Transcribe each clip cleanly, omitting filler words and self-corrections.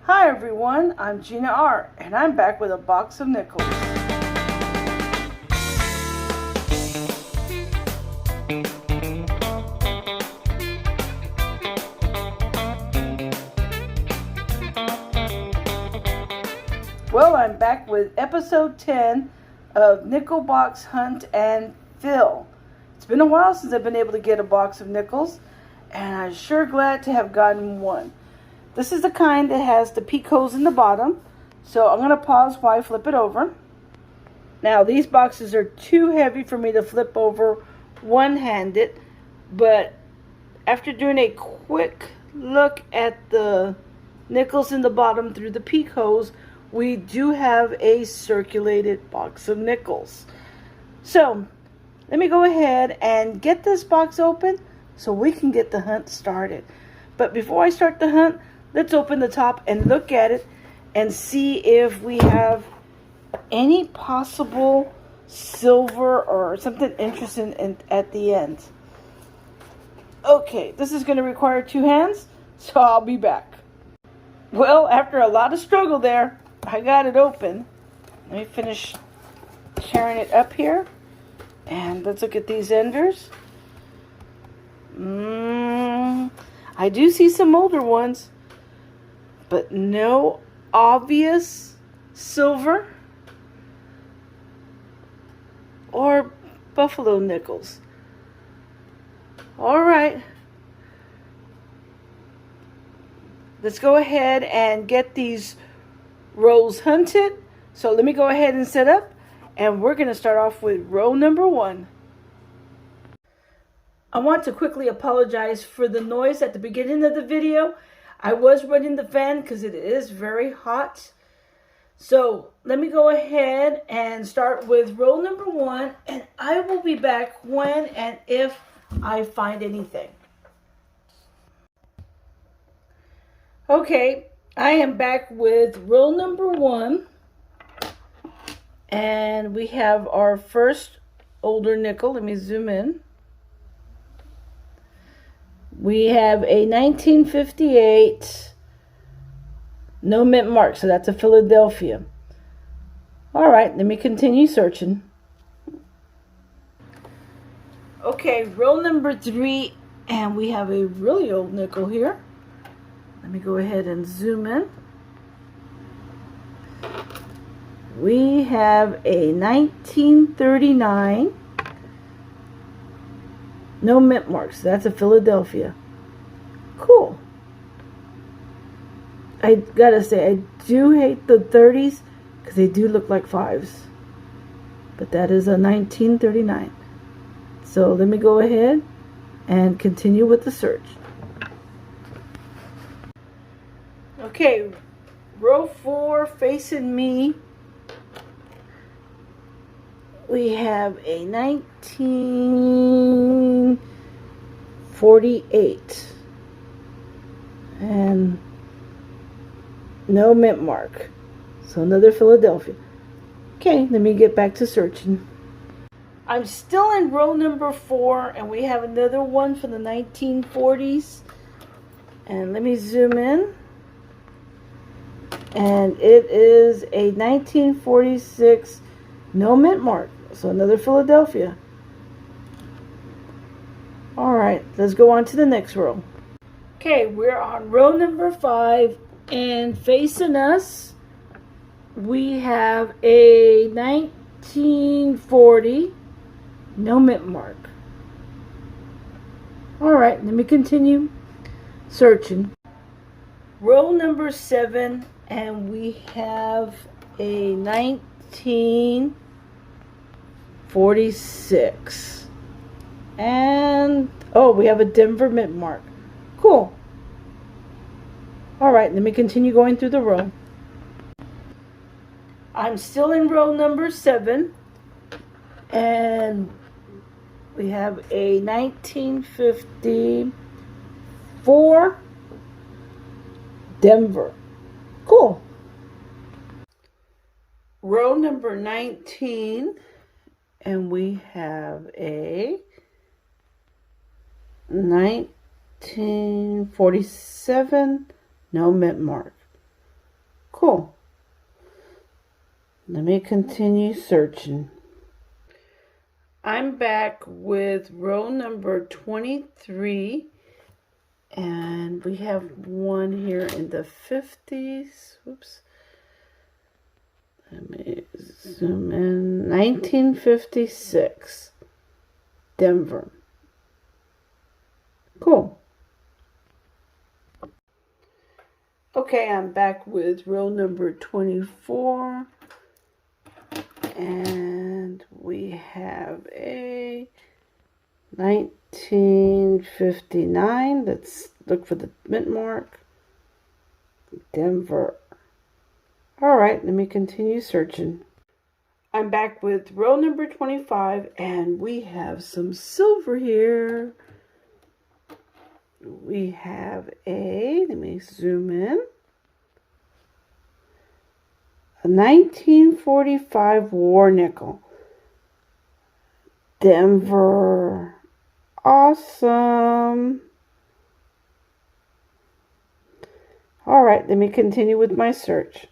Hi everyone, I'm Gina R. and I'm back with a box of nickels. Well, I'm back with episode 10 of Nickel Box Hunt and Fill. It's been a while since I've been able to get a box of nickels, and I'm sure glad to have gotten one. This is the kind that has the peak holes in the bottom, so I'm going to pause while I flip it over. Now, these boxes are too heavy for me to flip over one-handed, but after doing a quick look at the nickels in the bottom through the peak holes, we do have a circulated box of nickels. So, let me go ahead and get this box open so we can get the hunt started. But before I start the hunt, let's open the top and look at it and see if we have any possible silver or something interesting at the end. Okay, this is going to require two hands, so I'll be back. Well, after a lot of struggle there, I got it open. Let me finish tearing it up here. And let's look at these enders. I do see some older ones, but no obvious silver or buffalo nickels. All right. Let's go ahead and get these rows hunted. So let me go ahead and set up, and we're going to start off with row number 1. I want to quickly apologize for the noise at the beginning of the video. I was running the fan because it is very hot. So let me go ahead and start with row number 1, and I will be back when and if I find anything. Okay, I am back with row number 1, and we have our first older nickel. Let me zoom in. We have a 1958, no mint mark, so that's a Philadelphia. All right, let me continue searching. Okay, row number 3, and we have a really old nickel here. Let me go ahead and zoom in. We have a 1939, no mint marks. That's a Philadelphia. Cool. I gotta say, I do hate the 30s because they do look like 5s. But that is a 1939. So let me go ahead and continue with the search. Okay, row 4 facing me. We have a 1948 and no mint mark, so another Philadelphia. Okay, let me get back to searching. I'm still in row number 4, and we have another one from the 1940s, and let me zoom in, and it is a 1946 no mint mark. So another Philadelphia. All right, let's go on to the next row. Okay, we're on row number 5, and facing us, we have a 1940 no mint mark. All right, let me continue searching. Row number 7, and we have a 1946, and oh, we have a Denver mint mark. Cool. All right, let me continue going through the row. I'm still in row number 7, and we have a 1954 Denver. Cool. Row number 19, and we have a 1947 no mint mark. Cool. Let me continue searching. I'm back with row number 23. And we have one here in the 50s. Oops. Let me zoom in. 1956. Denver. Cool. Okay, I'm back with row number 24. And we have a 1959. Let's look for the mint mark. Denver. All right, let me continue searching. I'm back with row number 25, and we have some silver here. We have let me zoom in. A 1945 war nickel. Denver. Awesome. All right, let me continue with my search.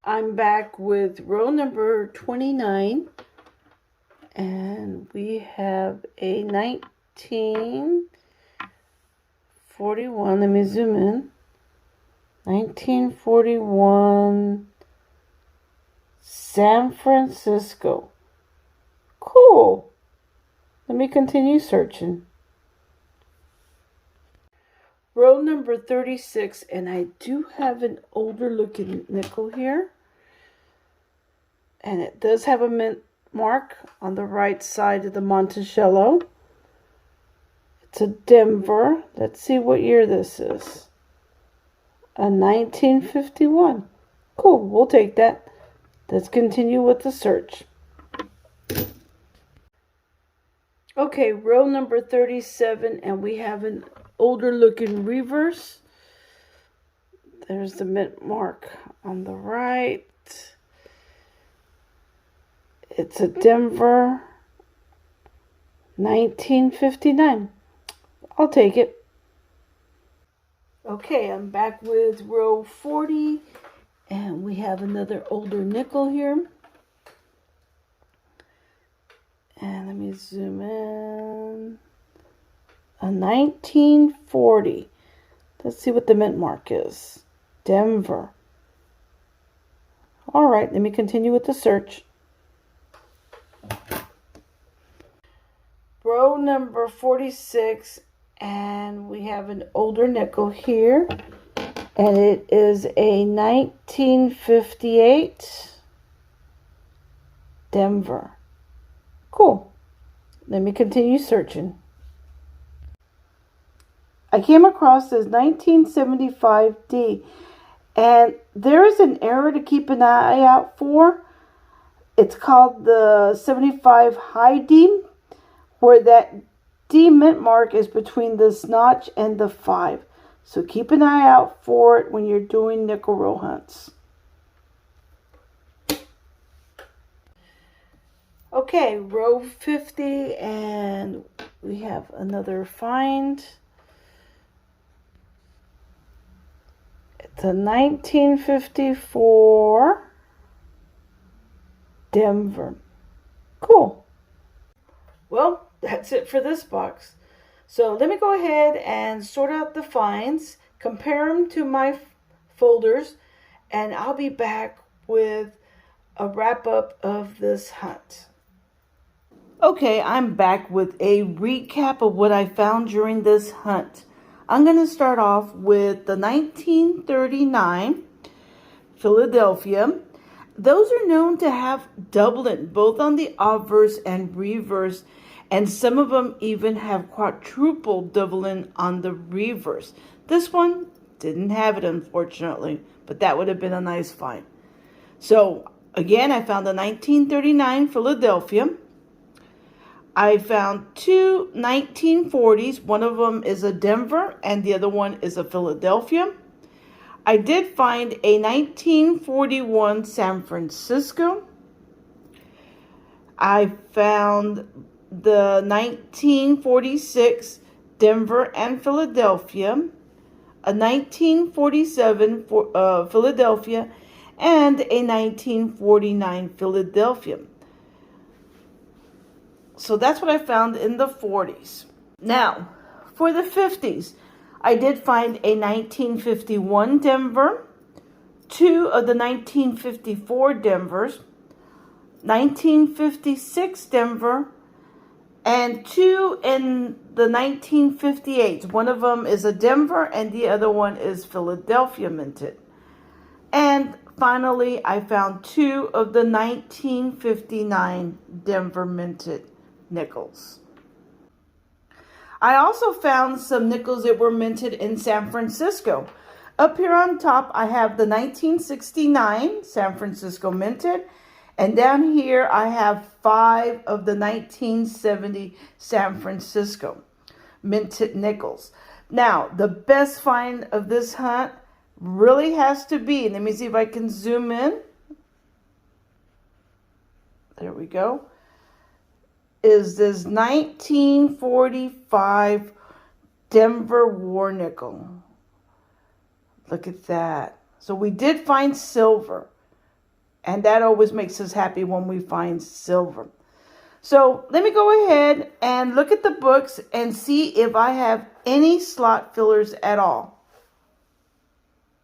I'm back with row number 29, and we have a 1941. Let me zoom in. 1941 San Francisco. Cool. Let me continue searching. Row number 36, and I do have an older looking nickel here. And it does have a mint mark on the right side of the Monticello. It's a Denver. Let's see what year this is. A 1951. Cool, we'll take that. Let's continue with the search. Okay, row number 37, and we have an older looking reverse. There's the mint mark on the right. It's a Denver 1959. I'll take it. Okay, I'm back with row 40, and we have another older nickel here. And let me zoom in. A 1940. Let's see what the mint mark is. Denver. All right, let me continue with the search. Row number 46, and we have an older nickel here. And it is a 1958 Denver. Cool. Let me continue searching. I came across this 1975D, and there is an error to keep an eye out for. It's called the 75 high D, where that D mint mark is between this notch and the 5. So keep an eye out for it when you're doing nickel roll hunts. Okay, row 50, and we have another find. It's a 1954 Denver. Cool. Well, that's it for this box. So let me go ahead and sort out the finds, compare them to my folders, and I'll be back with a wrap up of this hunt. Okay, I'm back with a recap of what I found during this hunt. I'm going to start off with the 1939 Philadelphia. Those are known to have doublet both on the obverse and reverse, and some of them even have quadruple doubling on the reverse. This one didn't have it, unfortunately, but that would have been a nice find. So again, I found the 1939 Philadelphia. I found two 1940s. One of them is a Denver and the other one is a Philadelphia. I did find a 1941 San Francisco. I found the 1946 Denver and Philadelphia. a 1947 Philadelphia, and a 1949 Philadelphia. So that's what I found in the 40s. Now, for the 50s, I did find a 1951 Denver, 2 of the 1954 Denvers, 1956 Denver, and 2 in the 1958s. One of them is a Denver and the other one is Philadelphia minted. And finally, I found 2 of the 1959 Denver minted nickels. I also found some nickels that were minted in San Francisco. Up here on top, I have the 1969 San Francisco minted. And down here, I have 5 of the 1970 San Francisco minted nickels. Now, the best find of this hunt really has to be, let me see if I can zoom in. There we go. Is this 1945 Denver War nickel. Look at that. So we did find silver. And that always makes us happy when we find silver. So let me go ahead and look at the books and see if I have any slot fillers at all.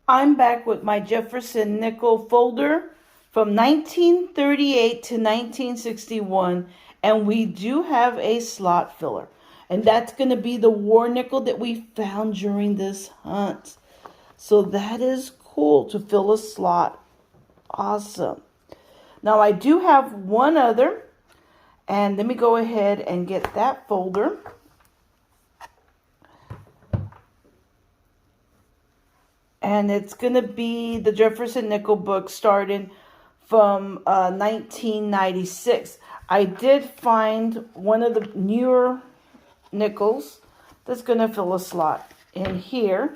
I'm back with my Jefferson nickel folder from 1938 to 1961. And we do have a slot filler. And that's going to be the war nickel that we found during this hunt. So that is cool to fill a slot. Awesome. Now I do have one other. And let me go ahead and get that folder. And it's going to be the Jefferson nickel book starting from 1996. I did find one of the newer nickels that's going to fill a slot in here.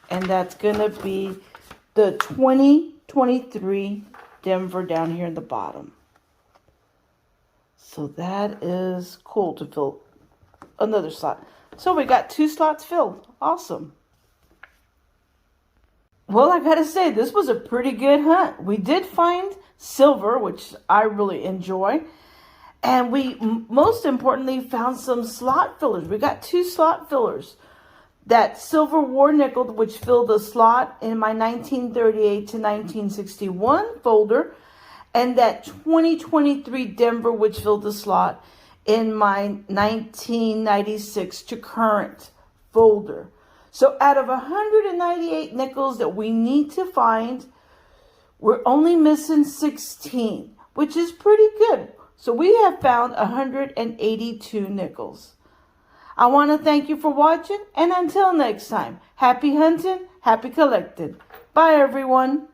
And that's going to be the 2023 Denver down here in the bottom. So that is cool to fill another slot. So we got 2 slots filled. Awesome. Well, I gotta say, this was a pretty good hunt. We did find silver, which I really enjoy. And we, most importantly, found some slot fillers. We got 2 slot fillers. That silver war nickel, which filled a slot in my 1938 to 1961 folder. And that 2023 Denver, which filled a slot in my 1996 to current folder. So out of 198 nickels that we need to find, we're only missing 16, which is pretty good. So we have found 182 nickels. I want to thank you for watching, and until next time, happy hunting, happy collecting. Bye, everyone.